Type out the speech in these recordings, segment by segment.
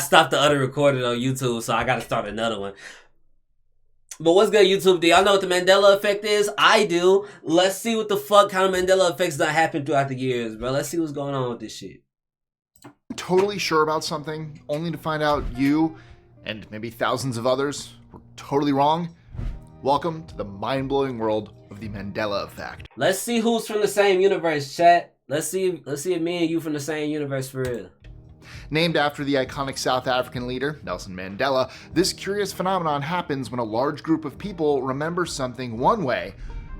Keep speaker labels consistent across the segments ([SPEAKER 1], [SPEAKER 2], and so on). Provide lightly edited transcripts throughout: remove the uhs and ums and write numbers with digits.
[SPEAKER 1] stopped the other recording on YouTube, so I gotta start another one. But what's good, YouTube? Do y'all know what the Mandela Effect is? I do. Let's see what the fuck kind of Mandela Effects that happened throughout the years, bro. Let's see what's going on with this shit.
[SPEAKER 2] Totally sure about something, only to find out you, and maybe thousands of others, were totally wrong? Welcome to the mind-blowing world of the Mandela Effect.
[SPEAKER 1] Let's see who's from the same universe, chat. Let's see if me and you from the same universe for real.
[SPEAKER 2] Named after the iconic South African leader, Nelson Mandela, this curious phenomenon happens when a large group of people remember something one way,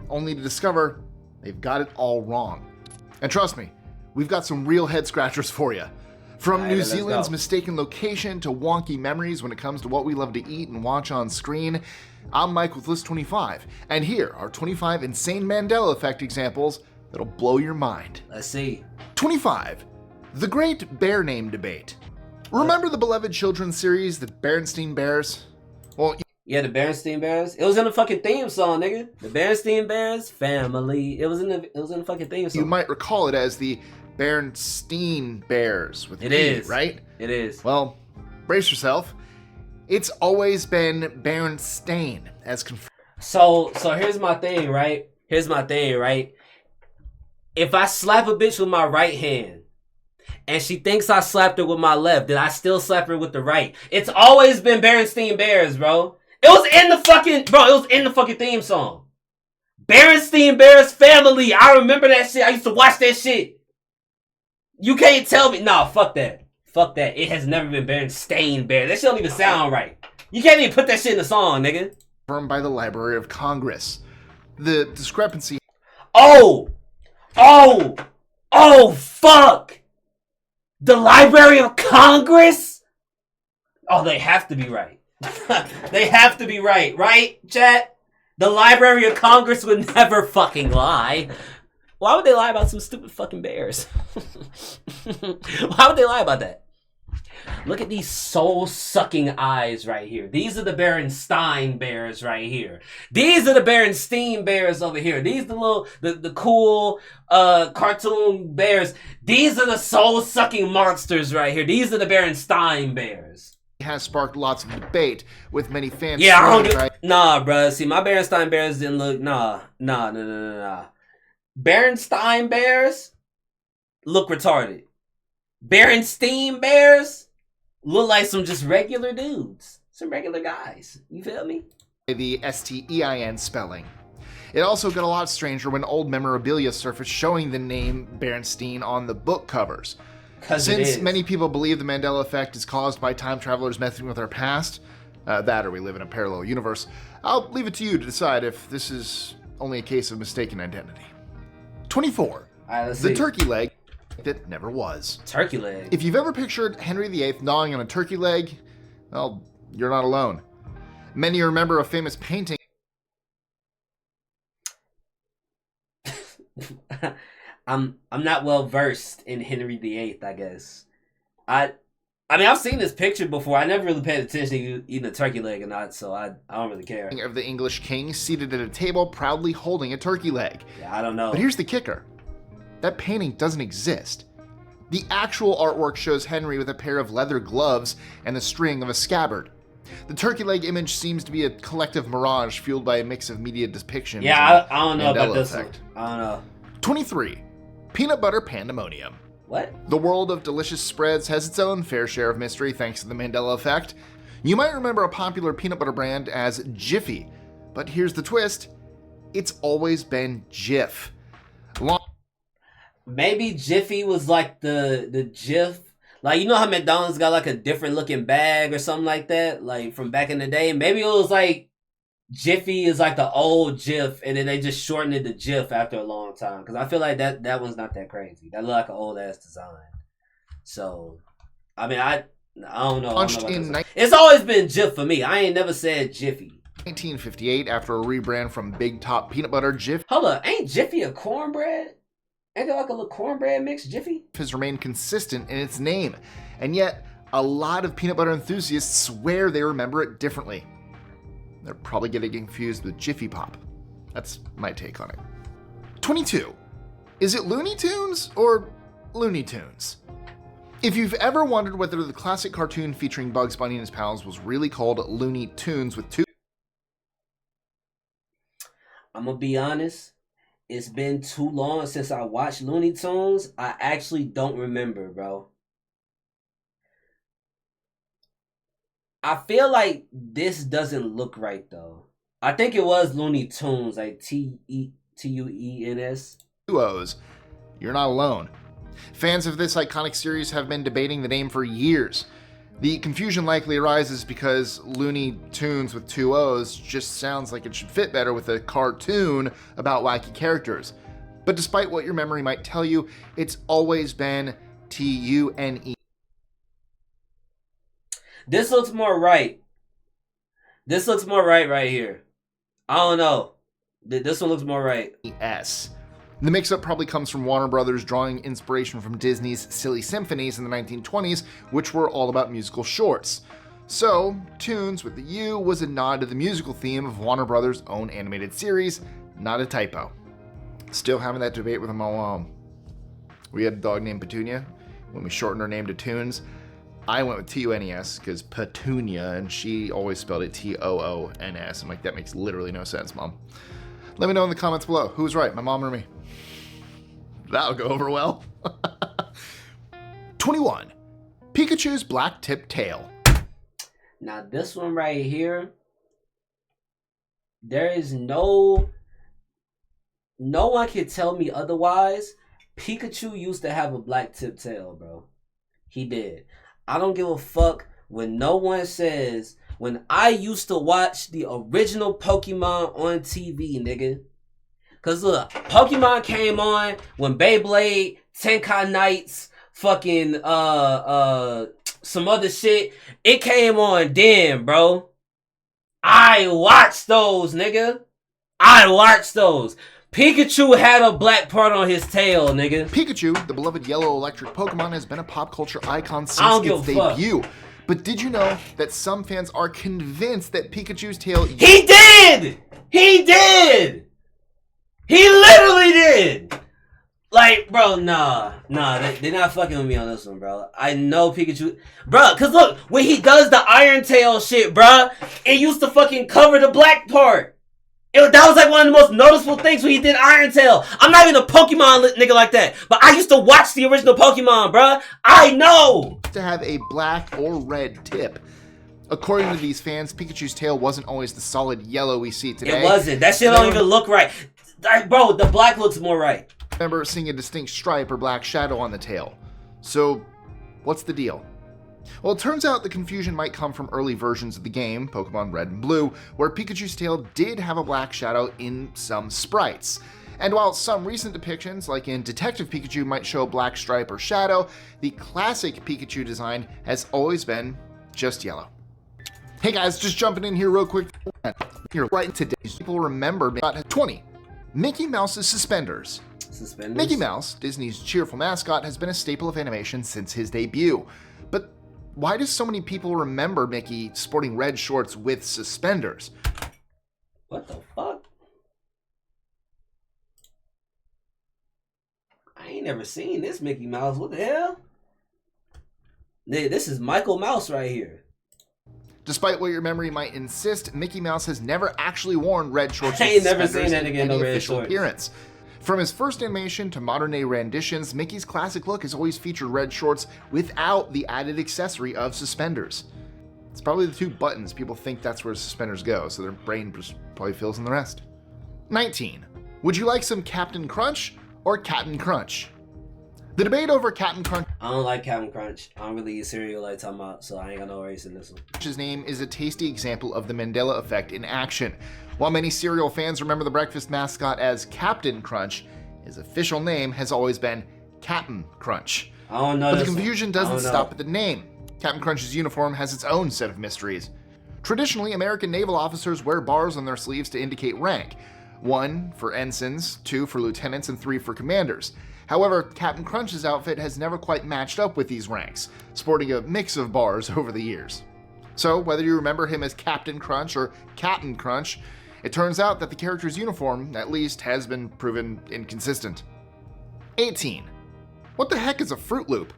[SPEAKER 2] only to discover they've got it all wrong. And trust me, we've got some real head scratchers for you. From New Zealand's mistaken location to wonky memories when it comes to what we love to eat and watch on screen, I'm Mike with List 25, and here are 25 insane Mandela Effect examples that'll blow your mind.
[SPEAKER 1] Let's see.
[SPEAKER 2] 25. The Great Bear Name Debate. Remember the beloved children's series, The Berenstain Bears? Well,
[SPEAKER 1] yeah, the Berenstain Bears. It was in the fucking theme song, nigga. The Berenstain Bears family. It was in the fucking theme song.
[SPEAKER 2] You might recall it as the Berenstain Bears with
[SPEAKER 1] it
[SPEAKER 2] B,
[SPEAKER 1] is
[SPEAKER 2] right?
[SPEAKER 1] It is.
[SPEAKER 2] Well, brace yourself. It's always been Berenstain as confirmed.
[SPEAKER 1] So here's my thing, right? If I slap a bitch with my right hand and she thinks I slapped her with my left, then I still slap her with the right. It's always been Berenstain Bears, bro. It was in the fucking theme song. Berenstain Bears family. I remember that shit. I used to watch that shit. You can't tell me. Nah, fuck that. Fuck that. It has never been Berenstain Bears. That shit don't even sound right. You can't even put that shit in the song, nigga.
[SPEAKER 2] Confirmed by the Library of Congress. The discrepancy.
[SPEAKER 1] Oh, fuck. The Library of Congress? Oh, they have to be right. They have to be right, chat? The Library of Congress would never fucking lie. Why would they lie about some stupid fucking bears? Why would they lie about that? Look at these soul-sucking eyes right here. These are the Berenstain Bears right here. These are the Berenstain Bears over here. These are the little, the cool, cartoon bears. These are the soul-sucking monsters right here. These are the Berenstain Bears.
[SPEAKER 2] Has sparked lots of debate with many fans.
[SPEAKER 1] Yeah, nah, bruh. See, my Berenstain Bears didn't look, nah. Berenstain Bears look retarded. Berenstain Bears look like some just regular dudes. Some regular guys. You feel me?
[SPEAKER 2] The S-T-E-I-N spelling. It also got a lot stranger when old memorabilia surfaced showing the name Berenstain on the book covers. Since many people believe the Mandela Effect is caused by time travelers messing with our past, that or we live in a parallel universe, I'll leave it to you to decide if this is only a case of mistaken identity. 24. The turkey leg that never was.
[SPEAKER 1] Turkey leg?
[SPEAKER 2] If you've ever pictured Henry VIII gnawing on a turkey leg, well, you're not alone. Many remember a famous painting.
[SPEAKER 1] I'm not well versed in Henry VIII, I guess. I mean, I've seen this picture before. I never really paid attention to eating a turkey leg or not, so I don't really care.
[SPEAKER 2] Of the English king seated at a table proudly holding a turkey leg.
[SPEAKER 1] Yeah, I don't know.
[SPEAKER 2] But here's the kicker. That painting doesn't exist. The actual artwork shows Henry with a pair of leather gloves and the string of a scabbard. The turkey leg image seems to be a collective mirage fueled by a mix of media depictions.
[SPEAKER 1] Yeah, I don't know about this one. I don't know.
[SPEAKER 2] 23. Peanut butter pandemonium.
[SPEAKER 1] What?
[SPEAKER 2] The world of delicious spreads has its own fair share of mystery thanks to the Mandela Effect. You might remember a popular peanut butter brand as Jiffy, but here's the twist. It's always been Jif.
[SPEAKER 1] Maybe Jiffy was like the Jif. Like, you know how McDonald's got like a different looking bag or something like that? Like from back in the day? Maybe it was like Jiffy is like the old Jif, and then they just shortened it to Jif after a long time. Because I feel like that one's not that crazy. That look like an old ass design. So, I mean, I don't know. It's always been Jif for me. I ain't never said Jiffy.
[SPEAKER 2] 1958, after a rebrand from Big Top Peanut Butter, Jif.
[SPEAKER 1] Hold up, ain't Jiffy a cornbread? Ain't there like a little cornbread mix, Jiffy?
[SPEAKER 2] Has remained consistent in its name, and yet a lot of peanut butter enthusiasts swear they remember it differently. They're probably getting confused with Jiffy Pop. That's my take on it. 22. Is it Looney Tunes or Looney Tunes? If you've ever wondered whether the classic cartoon featuring Bugs Bunny and his pals was really called Looney Tunes with two...
[SPEAKER 1] I'm gonna be honest, it's been too long since I watched Looney Tunes. I actually don't remember, bro. I feel like this doesn't look right though. I think it was Looney Tunes, like Tuens.
[SPEAKER 2] O's. You're not alone. Fans of this iconic series have been debating the name for years. The confusion likely arises because Looney Tunes with two O's just sounds like it should fit better with a cartoon about wacky characters. But despite what your memory might tell you, it's always been Tune.
[SPEAKER 1] This looks more right. This looks more right here. I don't know. This one looks more right.
[SPEAKER 2] S. The mix-up probably comes from Warner Brothers drawing inspiration from Disney's Silly Symphonies in the 1920s, which were all about musical shorts. So, Tunes with the U was a nod to the musical theme of Warner Brothers' own animated series, not a typo. Still having that debate with my mom. We had a dog named Petunia. When we shortened her name to Tunes, I went with Tunes because Petunia, and she always spelled it Toons. I'm like, that makes literally no sense, Mom. Let me know in the comments below. Who's right, my mom or me? That'll go over well. 21. Pikachu's black tipped tail.
[SPEAKER 1] Now this one right here, there is no one can tell me otherwise. Pikachu used to have a black tipped tail, bro. He did. I don't give a fuck when no one says, when I used to watch the original Pokemon on TV, nigga. Cause look, Pokemon came on when Beyblade, Tenkai Knights, fucking some other shit. It came on then, bro. I watched those, nigga. I watched those. Pikachu had a black part on his tail, nigga.
[SPEAKER 2] Pikachu, the beloved yellow electric Pokemon, has been a pop culture icon since its debut. But did you know that some fans are convinced that Pikachu's tail...
[SPEAKER 1] He did! He did! He literally did! Like, bro, nah, they're not fucking with me on this one, bro. I know Pikachu... Bro, cause look, when he does the Iron Tail shit, bro, it used to fucking cover the black part. That was like one of the most noticeable things when he did Iron Tail. I'm not even a Pokemon nigga like that, but I used to watch the original Pokemon, bro. I know! To
[SPEAKER 2] have a black or red tip. According to these fans, Pikachu's tail wasn't always the solid yellow we see today.
[SPEAKER 1] It wasn't. That shit don't even look right. Bro, the black looks more right.
[SPEAKER 2] I remember seeing a distinct stripe or black shadow on the tail. So, what's the deal? Well, it turns out the confusion might come from early versions of the game, Pokemon Red and Blue, where Pikachu's tail did have a black shadow in some sprites. And while some recent depictions, like in Detective Pikachu, might show a black stripe or shadow, the classic Pikachu design has always been just yellow. Hey guys, just jumping in here real quick. Here, right today, people remember 20. Mickey Mouse's suspenders. Mickey Mouse, Disney's cheerful mascot, has been a staple of animation since his debut. But why do so many people remember Mickey sporting red shorts with suspenders?
[SPEAKER 1] What the fuck? I ain't never seen this Mickey Mouse. What the hell? This is Michael Mouse right here.
[SPEAKER 2] Despite what your memory might insist, Mickey Mouse has never actually worn red shorts
[SPEAKER 1] I ain't never seen that again, no red
[SPEAKER 2] official
[SPEAKER 1] shorts.
[SPEAKER 2] appearance. From his first animation to modern-day renditions, Mickey's classic look has always featured red shorts without the added accessory of suspenders. It's probably the two buttons people think that's where suspenders go, so their brain just probably fills in the rest. 19. Would you like some Captain Crunch or Captain Crunch? The debate over Captain Crunch.
[SPEAKER 1] I don't like Captain Crunch. I don't really eat cereal like talking about, so I ain't got no race in this one.
[SPEAKER 2] His name is a tasty example of the Mandela effect in action. While many cereal fans remember the breakfast mascot as Captain Crunch, his official name has always been Captain Crunch.
[SPEAKER 1] I don't know.
[SPEAKER 2] But the confusion doesn't stop at the name. Captain Crunch's uniform has its own set of mysteries. Traditionally, American naval officers wear bars on their sleeves to indicate rank. 1 for ensigns, 2 for lieutenants, and 3 for commanders. However, Captain Crunch's outfit has never quite matched up with these ranks, sporting a mix of bars over the years. So, whether you remember him as Captain Crunch or Captain Crunch, it turns out that the character's uniform, at least, has been proven inconsistent. 18. What the heck is a Fruit Loop?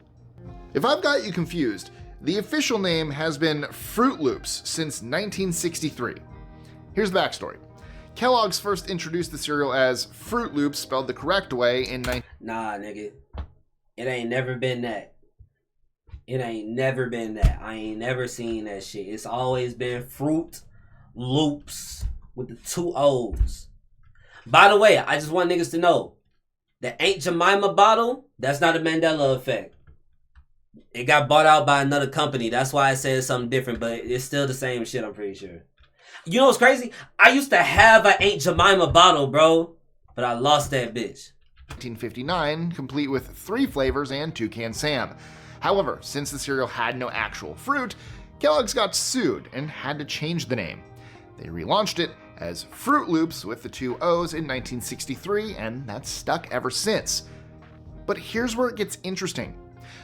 [SPEAKER 2] If I've got you confused, the official name has been Fruit Loops since 1963. Here's the backstory. Kellogg's first introduced the cereal as Fruit Loops spelled the correct way in
[SPEAKER 1] Nah, nigga. It ain't never been that. It ain't never been that. I ain't never seen that shit. It's always been Fruit Loops with the 2 O's. By the way, I just want niggas to know, the Aunt Jemima bottle, that's not a Mandela effect. It got bought out by another company. That's why I said something different, but it's still the same shit, I'm pretty sure. You know what's crazy? I used to have an Aunt Jemima bottle, bro, but I lost that bitch.
[SPEAKER 2] 1959, complete with 3 flavors and Toucan Sam. However, since the cereal had no actual fruit, Kellogg's got sued and had to change the name. They relaunched it as Fruit Loops with the 2 O's in 1963, and that's stuck ever since. But here's where it gets interesting.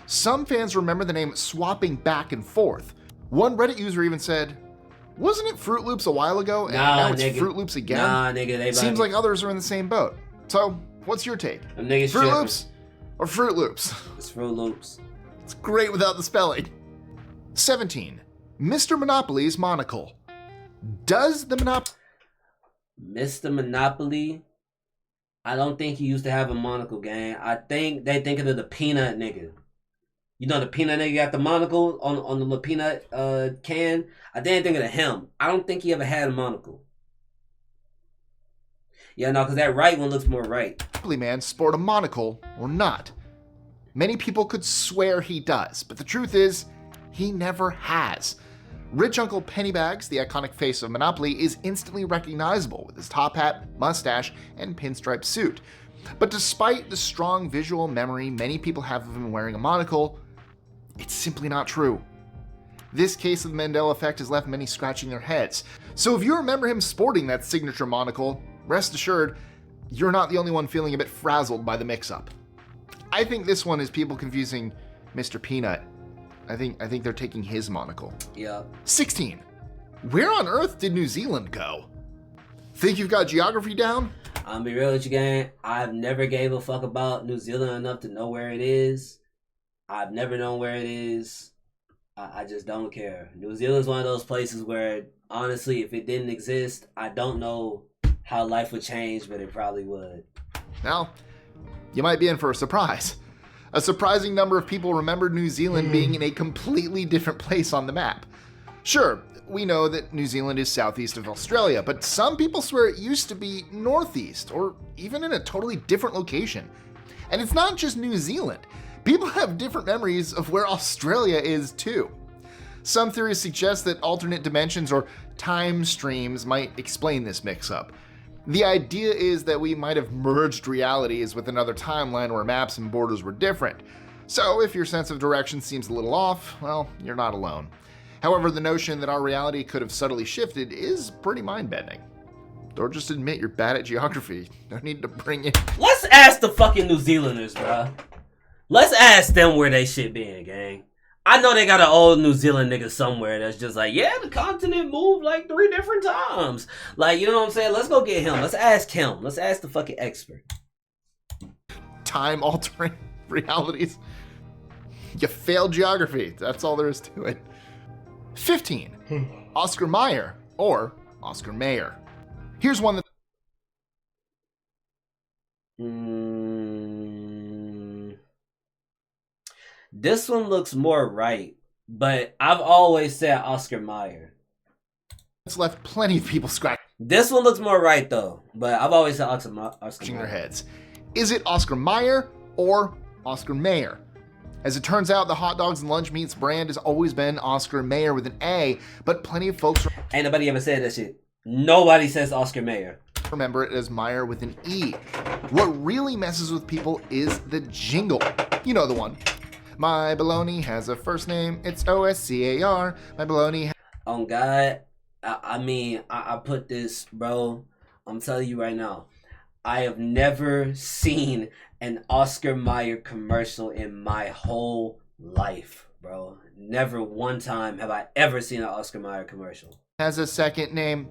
[SPEAKER 2] Some fans remember the name swapping back and forth. One Reddit user even said, "Wasn't it Fruit Loops a while ago, and now it's
[SPEAKER 1] nigga.
[SPEAKER 2] Fruit Loops again?"
[SPEAKER 1] Nah, nigga, they
[SPEAKER 2] Seems like others are in the same boat. So, what's your take?
[SPEAKER 1] Fruit
[SPEAKER 2] tripping. Loops or Fruit Loops?
[SPEAKER 1] It's Fruit Loops.
[SPEAKER 2] It's great without the spelling. 17. Mr. Monopoly's monocle. Does the
[SPEAKER 1] Mr. Monopoly, I don't think he used to have a monocle, gang. I think they thinking of the peanut nigga. You know the peanut nigga got the monocle on the little peanut can? I didn't think of him. I don't think he ever had a monocle. Yeah, no, because that right one looks more right.
[SPEAKER 2] Monopoly man sport a monocle or not? Many people could swear he does, but the truth is, he never has. Rich Uncle Pennybags, the iconic face of Monopoly, is instantly recognizable with his top hat, mustache, and pinstripe suit. But despite the strong visual memory many people have of him wearing a monocle, it's simply not true. This case of the Mandela effect has left many scratching their heads. So if you remember him sporting that signature monocle, rest assured, you're not the only one feeling a bit frazzled by the mix-up. I think this one is people confusing Mr. Peanut. I think they're taking his monocle.
[SPEAKER 1] Yeah.
[SPEAKER 2] 16. Where on earth did New Zealand go? Think you've got geography down?
[SPEAKER 1] I'm gonna be real with you, gang. I've never gave a fuck about New Zealand enough to know where it is. I've never known where it is. I just don't care. New Zealand's one of those places where, honestly, if it didn't exist, I don't know how life would change, but it probably would.
[SPEAKER 2] Now, you might be in for a surprise. A surprising number of people remembered New Zealand being in a completely different place on the map. Sure, we know that New Zealand is southeast of Australia, but some people swear it used to be northeast, or even in a totally different location. And it's not just New Zealand. People have different memories of where Australia is too. Some theories suggest that alternate dimensions or time streams might explain this mix-up. The idea is that we might have merged realities with another timeline where maps and borders were different. So if your sense of direction seems a little off, well, you're not alone. However, the notion that our reality could have subtly shifted is pretty mind-bending. Or just admit you're bad at geography. No need to bring it.
[SPEAKER 1] Let's ask the fucking New Zealanders, bruh. Let's ask them where they shit been, gang. I know they got an old New Zealand nigga somewhere that's just like, yeah, the continent moved like 3 different times. Like, you know what I'm saying? Let's go get him. Let's ask him. Let's ask the fucking expert.
[SPEAKER 2] Time altering realities. You failed geography. That's all there is to it. 15. Oscar Mayer or Oscar Mayer. Here's one that...
[SPEAKER 1] This one looks more right, but I've always said Oscar Mayer.
[SPEAKER 2] It's left plenty of people scratching
[SPEAKER 1] This one looks more right though, but I've always said Oscar Mayer.
[SPEAKER 2] their heads. Is it Oscar Mayer or Oscar Mayer? As it turns out, the hot dogs and lunch meats brand has always been Oscar Mayer with an A, but plenty of folks
[SPEAKER 1] Ain't nobody ever said that shit. Nobody says Oscar Mayer.
[SPEAKER 2] remember it as Mayer with an E. What really messes with people is the jingle. You know the one. My baloney has a first name, it's O-S-C-A-R. My baloney
[SPEAKER 1] On God, I put this, bro. I'm telling you right now. I have never seen an Oscar Mayer commercial in my whole life, bro. Never one time have I ever seen an Oscar Mayer commercial.
[SPEAKER 2] has a second name.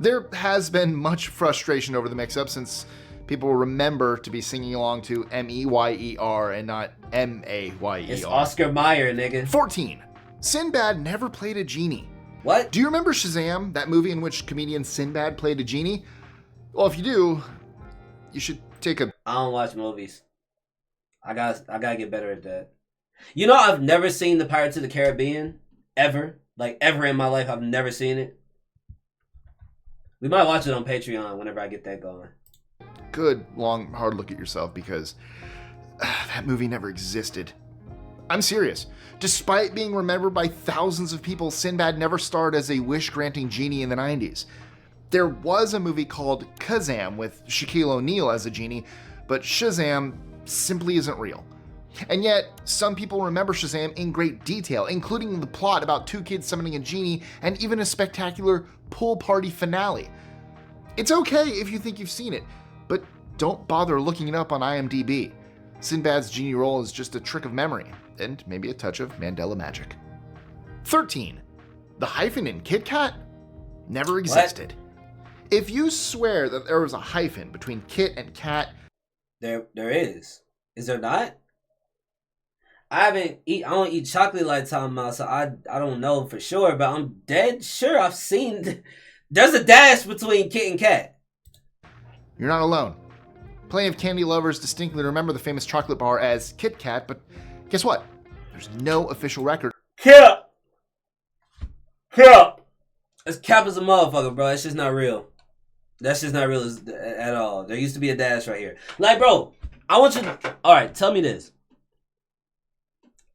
[SPEAKER 2] There has been much frustration over the mix-up since People will remember to be singing along to M-E-Y-E-R and not M-A-Y-E-R.
[SPEAKER 1] It's Oscar Mayer, nigga.
[SPEAKER 2] 14. Sinbad never played a genie.
[SPEAKER 1] What?
[SPEAKER 2] Do you remember Shazam, that movie in which comedian Sinbad played a genie? Well, if you do, you should take a...
[SPEAKER 1] I don't watch movies. I gotta get better at that. You know, I've never seen the Pirates of the Caribbean. Ever. Like, ever in my life, I've never seen it. We might watch it on Patreon whenever I get that going.
[SPEAKER 2] Good, long, hard look at yourself because that movie never existed. I'm serious. Despite being remembered by thousands of people, Sinbad never starred as a wish-granting genie in the 90s. There was a movie called Kazam with Shaquille O'Neal as a genie, but Shazam simply isn't real. And yet, some people remember Shazam in great detail, including the plot about two kids summoning a genie and even a spectacular pool party finale. It's okay if you think you've seen it, but don't bother looking it up on IMDb. Sinbad's genie role is just a trick of memory, and maybe a touch of Mandela magic. 13. The hyphen in Kit Kat never existed. What? If you swear that there was a hyphen between Kit and Kat...
[SPEAKER 1] There is. Is there not? I don't eat chocolate like Tom Mouse, so I don't know for sure, but I'm dead sure I've seen... There's a dash between Kit and Kat.
[SPEAKER 2] You're not alone. Plenty of candy lovers distinctly remember the famous chocolate bar as Kit Kat, but guess what? There's no official record.
[SPEAKER 1] Cap! It's cap as a motherfucker, bro. That's just not real. That's just not real at all. There used to be a dash right here. Like, bro, I want you to... Alright, tell me this.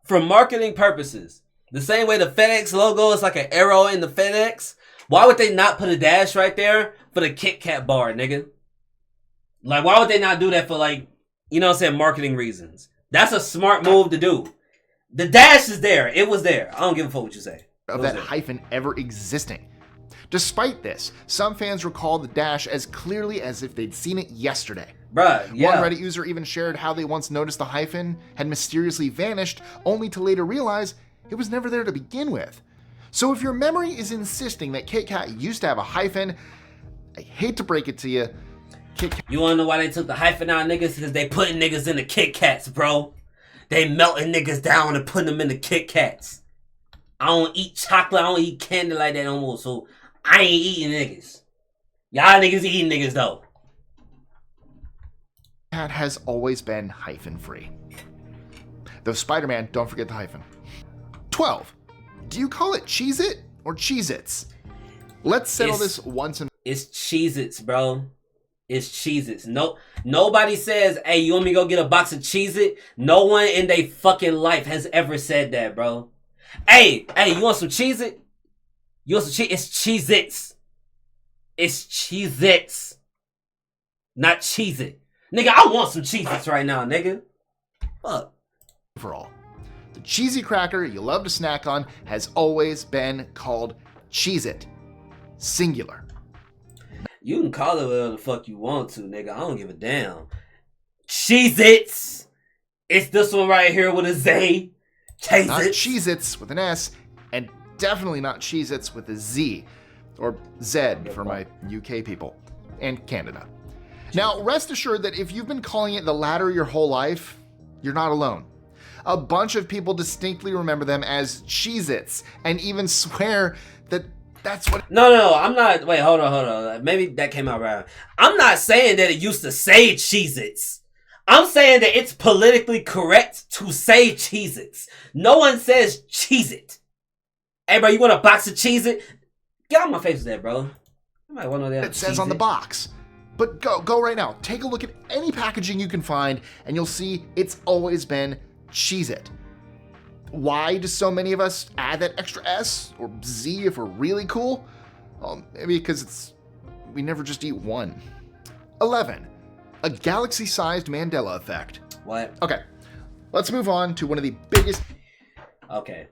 [SPEAKER 1] For marketing purposes, the same way the FedEx logo is like an arrow in the FedEx, why would they not put a dash right there for the Kit Kat bar, nigga? Like, why would they not do that for, like, you know what I'm saying, marketing reasons? That's a smart move to do. The dash is there. It was there. I don't give a fuck what you say.
[SPEAKER 2] Of that hyphen ever existing. Despite this, some fans recall the dash as clearly as if they'd seen it yesterday.
[SPEAKER 1] Bruh, yeah.
[SPEAKER 2] One Reddit user even shared how they once noticed the hyphen had mysteriously vanished, only to later realize it was never there to begin with. So if your memory is insisting that Kit Kat used to have a hyphen, I hate to break it to you, Kit Kat...
[SPEAKER 1] You wanna know why they took the hyphen out, niggas? Because they putting niggas in the Kit Kats, bro. They melting niggas down and putting them in the Kit Kats. I don't eat chocolate, I don't eat candy like that no more, so I ain't eating niggas. Y'all niggas eating niggas, though.
[SPEAKER 2] Kat has always been hyphen-free. Though Spider-Man, don't forget the hyphen. 12. Do you call it Cheez-It or Cheez-Its? Let's settle this once and...
[SPEAKER 1] It's Cheez-Its, bro. It's Cheez-Its. No, nobody says, hey, you want me to go get a box of Cheez-It? No one in their fucking life has ever said that, bro. Hey, you want some Cheez-It? You want some Cheez-It? It's Cheez-Its. It's Cheez-Its. Not Cheez-It. Nigga, I want some Cheez-Its right now, nigga. Fuck.
[SPEAKER 2] Overall, the cheesy cracker you love to snack on has always been called Cheez-It. Singular.
[SPEAKER 1] You can call it whatever the fuck you want to, nigga. I don't give a damn. Cheez-Its. It's this one right here with a Z. Cheez-Its.
[SPEAKER 2] Not Cheez-Its with an S, and definitely not Cheez-Its with a Z. Or Z for my UK people. And Canada. Now, rest assured that if you've been calling it the latter your whole life, you're not alone. A bunch of people distinctly remember them as Cheez-Its, and even swear that that's what...
[SPEAKER 1] No, I'm not... Wait, hold on. Maybe that came out right. I'm not saying that it used to say Cheez-Its. I'm saying that it's politically correct to say Cheez-Its. No one says Cheez-It. Hey, bro, you want a box of Cheez-It? Get out my face with that, bro. I might want to know that.
[SPEAKER 2] It says on the box. But go right now. Take a look at any packaging you can find, and you'll see it's always been Cheez-It. Why do so many of us add that extra S or Z if we're really cool? Maybe because we never just eat one. 11. A galaxy-sized Mandela effect.
[SPEAKER 1] What?
[SPEAKER 2] Okay, let's move on to one of the biggest...
[SPEAKER 1] Okay.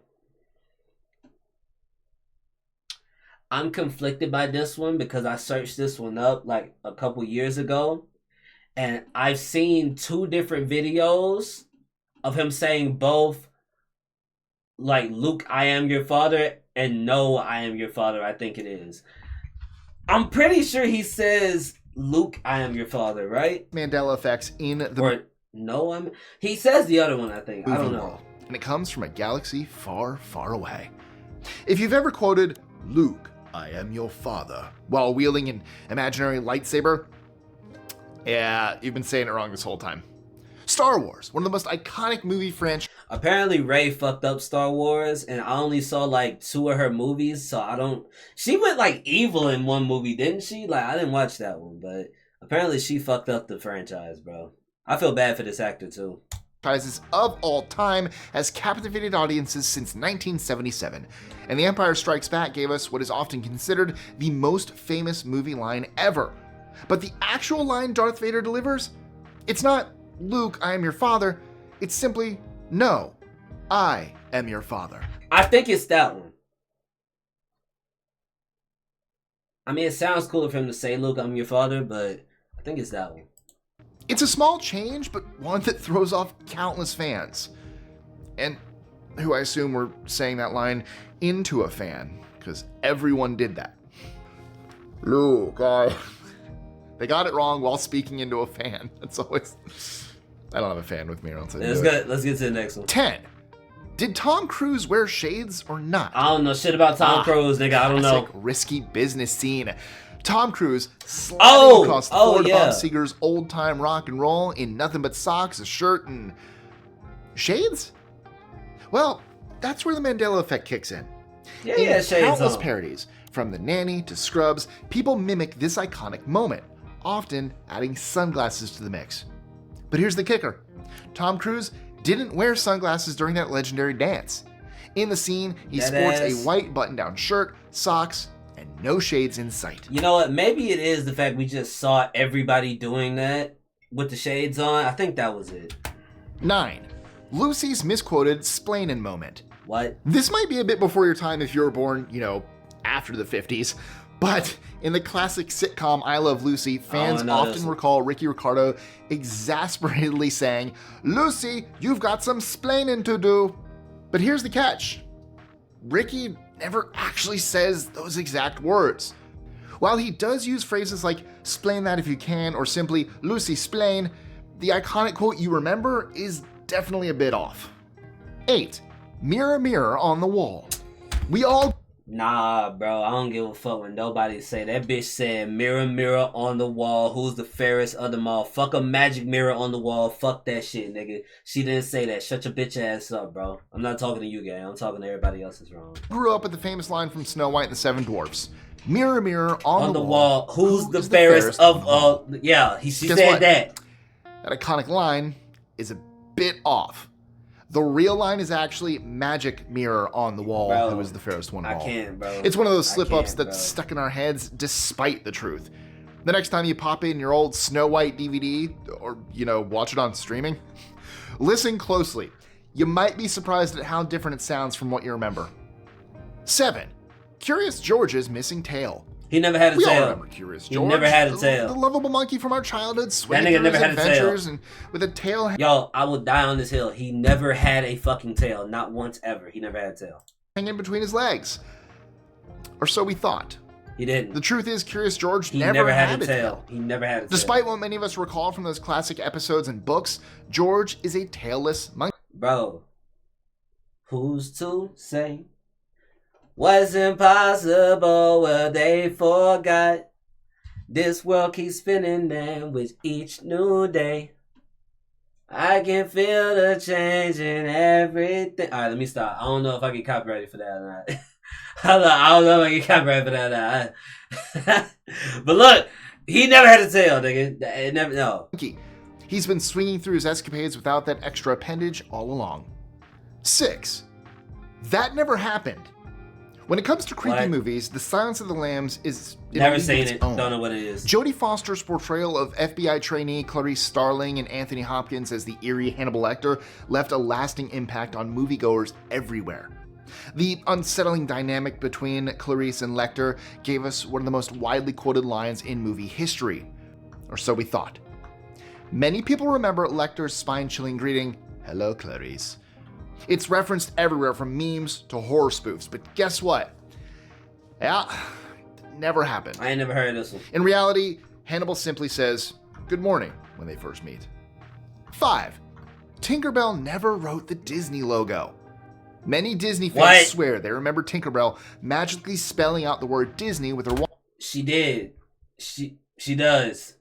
[SPEAKER 1] I'm conflicted by this one because I searched this one up like a couple years ago, and I've seen two different videos of him saying both, like, Luke, I am your father, and no, I am your father, I think it is. I'm pretty sure he says Luke, I am your father, right?
[SPEAKER 2] Mandela effects in the
[SPEAKER 1] Or no, he says the other one, I think. I don't know.
[SPEAKER 2] world, and it comes from a galaxy far, far away. If you've ever quoted, Luke, I am your father, while wielding an imaginary lightsaber, yeah, you've been saying it wrong this whole time. Star Wars, one of the most iconic movie franchises.
[SPEAKER 1] Apparently Rey fucked up Star Wars, and I only saw like 2 of her movies, so I don't... She went like evil in one movie, didn't she? Like, I didn't watch that one, but apparently she fucked up the franchise, bro. I feel bad for this actor, too.
[SPEAKER 2] Of all time has captivated audiences since 1977, and The Empire Strikes Back gave us what is often considered the most famous movie line ever. But the actual line Darth Vader delivers, it's not, Luke, I am your father, it's simply, no, I am your father.
[SPEAKER 1] I think it's that one. I mean, it sounds cooler for him to say, Luke, I'm your father, but I think it's that one.
[SPEAKER 2] It's a small change, but one that throws off countless fans. And who I assume were saying that line into a fan, because everyone did that. Luke, They got it wrong while speaking into a fan. That's always... I don't have a fan with me. Let's
[SPEAKER 1] get to the next one.
[SPEAKER 2] 10. Did Tom Cruise wear shades or not?
[SPEAKER 1] I don't know shit about Tom Cruise, nigga. I don't know.
[SPEAKER 2] Risky business scene. Tom Cruise sliding across the floor to Bob Seger's old-time rock and roll in nothing but socks, a shirt, and shades? Well, that's where the Mandela effect kicks in.
[SPEAKER 1] Yeah, shades
[SPEAKER 2] countless
[SPEAKER 1] on.
[SPEAKER 2] parodies, from The Nanny to Scrubs, people mimic this iconic moment, often adding sunglasses to the mix. But here's the kicker. Tom Cruise didn't wear sunglasses during that legendary dance. In the scene, he sports a white button-down shirt, socks, and no shades in sight.
[SPEAKER 1] You know what? Maybe it is the fact we just saw everybody doing that with the shades on. I think that was it.
[SPEAKER 2] 9. Lucy's misquoted splainin' moment.
[SPEAKER 1] What?
[SPEAKER 2] This might be a bit before your time if you were born, after the 50s. But in the classic sitcom I Love Lucy, fans often recall Ricky Ricardo exasperatedly saying, Lucy, you've got some splainin' to do. But here's the catch. Ricky never actually says those exact words. While he does use phrases like, splain that if you can, or simply, Lucy, splain, the iconic quote you remember is definitely a bit off. 8. Mirror, mirror on the wall. We all...
[SPEAKER 1] Nah, bro, I don't give a fuck when nobody say that. Bitch said, mirror, mirror on the wall, who's the fairest of them all? Fuck a magic mirror on the wall, fuck that shit, nigga. She didn't say that. Shut your bitch ass up, bro. I'm not talking to you, gang. I'm talking to everybody else is wrong.
[SPEAKER 2] Grew up with the famous line from Snow White and the Seven Dwarfs. Mirror, mirror on the wall,
[SPEAKER 1] who's the fairest of all? Yeah, she said that.
[SPEAKER 2] That iconic line is a bit off. The real line is actually magic mirror on the wall, bro, who is the fairest one of all.
[SPEAKER 1] I can't, bro.
[SPEAKER 2] It's one of those slip-ups that's stuck in our heads despite the truth. The next time you pop in your old Snow White DVD, or, watch it on streaming, listen closely. You might be surprised at how different it sounds from what you remember. 7. Curious George's missing tail.
[SPEAKER 1] He never had a tail.
[SPEAKER 2] We all remember Curious George.
[SPEAKER 1] He never had a tail.
[SPEAKER 2] The lovable monkey from our childhood,
[SPEAKER 1] that nigga never had a tail.
[SPEAKER 2] And with a tail.
[SPEAKER 1] Yo, I would die on this hill. He never had a fucking tail. Not once ever. He never had a tail.
[SPEAKER 2] Hanging between his legs. Or so we thought.
[SPEAKER 1] He didn't.
[SPEAKER 2] The truth is, Curious George never had a tail.
[SPEAKER 1] He never had a tail.
[SPEAKER 2] Despite what many of us recall from those classic episodes and books, George is a tailless monkey.
[SPEAKER 1] Bro, who's to say? What's impossible, well, they forgot. This world keeps spinning and with each new day, I can feel the change in everything. Alright, let me stop. I don't know if I get copyrighted for that or not. I don't know if I get copyrighted for that or not. But look, he never had a tail, nigga. It never, no.
[SPEAKER 2] He's been swinging through his escapades without that extra appendage all along. 6. That never happened. When it comes to creepy movies, The Silence of the Lambs is...
[SPEAKER 1] Never seen it. Don't know what it is.
[SPEAKER 2] Jodie Foster's portrayal of FBI trainee Clarice Starling and Anthony Hopkins as the eerie Hannibal Lecter left a lasting impact on moviegoers everywhere. The unsettling dynamic between Clarice and Lecter gave us one of the most widely quoted lines in movie history. Or so we thought. Many people remember Lecter's spine-chilling greeting, "Hello, Clarice." It's referenced everywhere from memes to horror spoofs, but guess what? Yeah, never happened.
[SPEAKER 1] I ain't never heard of this one.
[SPEAKER 2] In reality, Hannibal simply says, "Good morning," when they first meet. 5. Tinkerbell never wrote the Disney logo. Many Disney fans swear they remember Tinkerbell magically spelling out the word Disney with her wand.
[SPEAKER 1] She did. She does.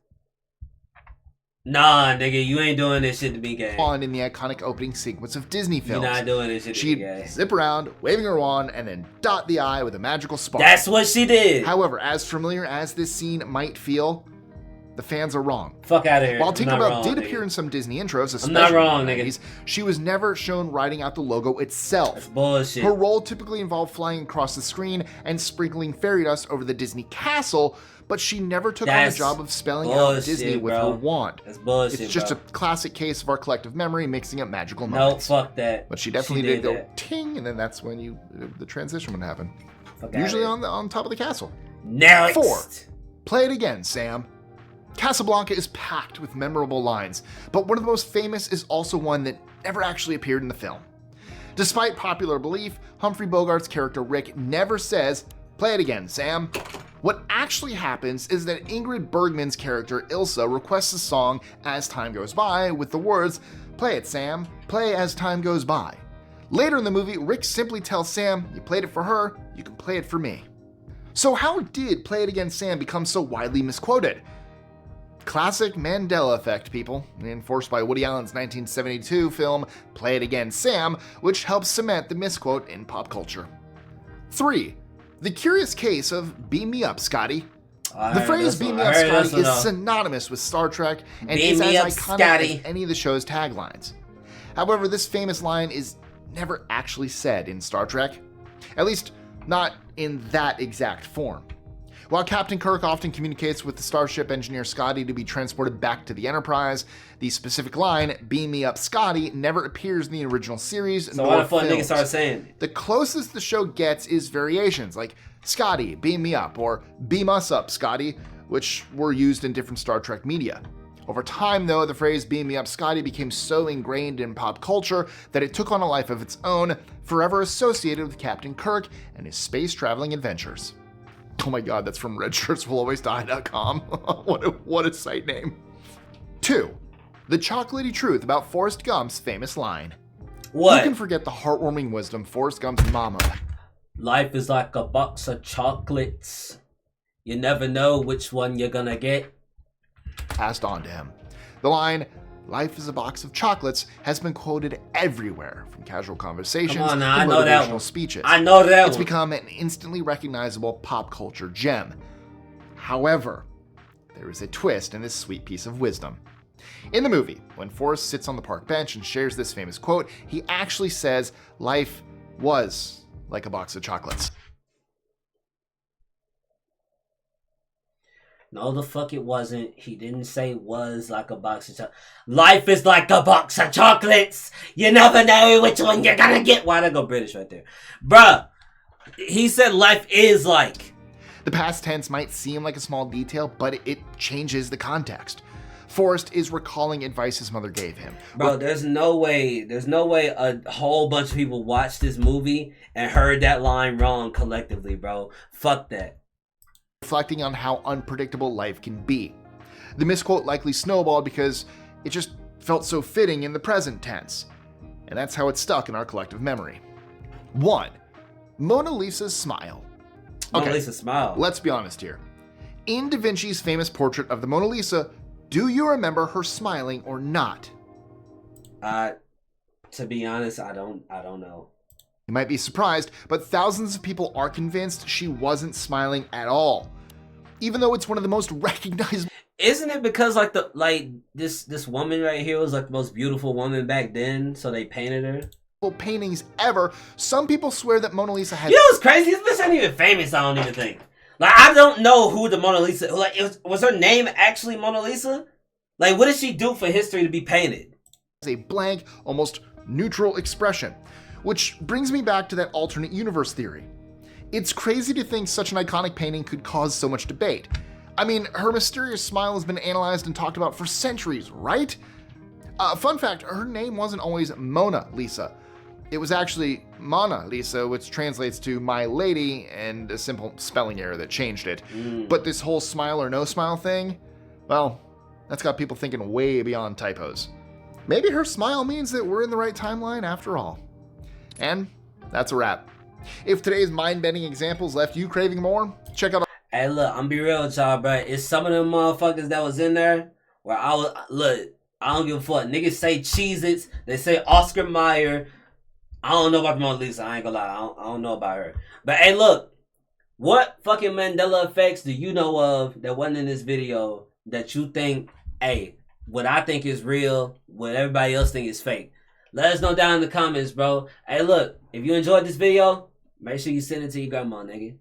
[SPEAKER 1] Nah, nigga, you ain't doing this shit to be gay.
[SPEAKER 2] In the iconic opening sequence of Disney films.
[SPEAKER 1] You're not doing this shit to be gay.
[SPEAKER 2] She'd zip around, waving her wand, and then dot the I with a magical spark.
[SPEAKER 1] That's what she did.
[SPEAKER 2] However, as familiar as this scene might feel, the fans are wrong.
[SPEAKER 1] Fuck out of here.
[SPEAKER 2] While Tinkerbell did appear in some Disney intros, especially
[SPEAKER 1] I'm not wrong,
[SPEAKER 2] in the
[SPEAKER 1] nigga.
[SPEAKER 2] 90s, she was never shown writing out the logo itself.
[SPEAKER 1] That's bullshit.
[SPEAKER 2] Her role typically involved flying across the screen and sprinkling fairy dust over the Disney castle, but she never took on the job of spelling out Disney with her wand.
[SPEAKER 1] That's bullshit,
[SPEAKER 2] It's just a classic case of our collective memory mixing up magical moments.
[SPEAKER 1] No, fuck that.
[SPEAKER 2] But she definitely did go ting, and then that's when the transition would happen. Usually on top of the castle.
[SPEAKER 1] Next.
[SPEAKER 2] 4. Play it again, Sam. Casablanca is packed with memorable lines, but one of the most famous is also one that never actually appeared in the film. Despite popular belief, Humphrey Bogart's character Rick never says, "Play it again, Sam." What actually happens is that Ingrid Bergman's character Ilsa requests a song as time goes by with the words, "Play it, Sam, play as time goes by." Later in the movie, Rick simply tells Sam, "You played it for her, you can play it for me." So how did Play It Again, Sam become so widely misquoted? Classic Mandela Effect, people, enforced by Woody Allen's 1972 film Play It Again, Sam, which helps cement the misquote in pop culture. 3. The curious case of Beam Me Up, Scotty. The phrase Beam Me Up, Scotty is synonymous with Star Trek and is as iconic as any of the show's taglines. However, this famous line is never actually said in Star Trek, at least not in that exact form. While Captain Kirk often communicates with the Starship engineer Scotty to be transported back to the Enterprise, the specific line, "Beam me up, Scotty," never appears in the original series.
[SPEAKER 1] So why the fuck niggas start saying it?
[SPEAKER 2] The closest the show gets is variations like "Scotty, beam me up," or "Beam us up, Scotty," which were used in different Star Trek media. Over time, though, the phrase "Beam me up, Scotty" became so ingrained in pop culture that it took on a life of its own, forever associated with Captain Kirk and his space-traveling adventures. Oh my god, that's from redshirtswillalwaysdie.com. What a site name. 2. The chocolatey truth about Forrest Gump's famous line.
[SPEAKER 1] What?
[SPEAKER 2] Who can forget the heartwarming wisdom Forrest Gump's mama?
[SPEAKER 1] Life is like a box of chocolates. You never know which one you're gonna get.
[SPEAKER 2] Passed on to him. The line, "Life is a box of chocolates," has been quoted everywhere, from casual conversations to motivational speeches.
[SPEAKER 1] I know that
[SPEAKER 2] It's become an instantly recognizable pop culture gem. However, there is a twist in this sweet piece of wisdom. In the movie, when Forrest sits on the park bench and shares this famous quote, he actually says, "Life was like a box of chocolates."
[SPEAKER 1] No, the fuck it wasn't. He didn't say was like a box of chocolates. Life is like a box of chocolates. You never know which one you're gonna get. Why'd I go British right there? Bruh, he said life is like.
[SPEAKER 2] The past tense might seem like a small detail, but it changes the context. Forrest is recalling advice his mother gave him.
[SPEAKER 1] Bro, there's no way a whole bunch of people watched this movie and heard that line wrong collectively, bro. Fuck that.
[SPEAKER 2] Reflecting on how unpredictable life can be. The misquote likely snowballed because it just felt so fitting in the present tense. And that's how it stuck in our collective memory. 1. Mona Lisa's smile.
[SPEAKER 1] Mona Lisa's smile.
[SPEAKER 2] Let's be honest here. In Da Vinci's famous portrait of the Mona Lisa, do you remember her smiling or not?
[SPEAKER 1] To be honest, I don't know.
[SPEAKER 2] You might be surprised, but thousands of people are convinced she wasn't smiling at all. Even though it's one of the most recognizable.
[SPEAKER 1] Isn't it because this woman right here was like the most beautiful woman back then, so they painted her?
[SPEAKER 2] Paintings ever, some people swear that Mona Lisa had.
[SPEAKER 1] You know what's crazy? This bitch ain't even famous, I don't even think. Like, I don't know who the Mona Lisa, like, was her name actually Mona Lisa? Like, what did she do for history to be painted?
[SPEAKER 2] A blank, almost neutral expression. Which brings me back to that alternate universe theory. It's crazy to think such an iconic painting could cause so much debate. I mean, her mysterious smile has been analyzed and talked about for centuries, right? Fun fact, her name wasn't always Mona Lisa. It was actually Mona Lisa, which translates to "my lady," and a simple spelling error that changed it. But this whole smile or no smile thing, Well, that's got people thinking way beyond typos. Maybe her smile means that we're in the right timeline after all. And that's a wrap. If today's mind-bending examples left you craving more, check out.
[SPEAKER 1] Hey, look, I'm be real with y'all, bro. It's some of them motherfuckers that was in there where I don't give a fuck. Niggas say Cheez-Its. They say Oscar Mayer. I don't know about the Mona Lisa. I ain't gonna lie. I don't know about her. But hey, look. What fucking Mandela effects do you know of that wasn't in this video that you think, hey, what I think is real, what everybody else think is fake? Let us know down in the comments, bro. Hey, look. If you enjoyed this video, make sure you send it to your grandma, nigga.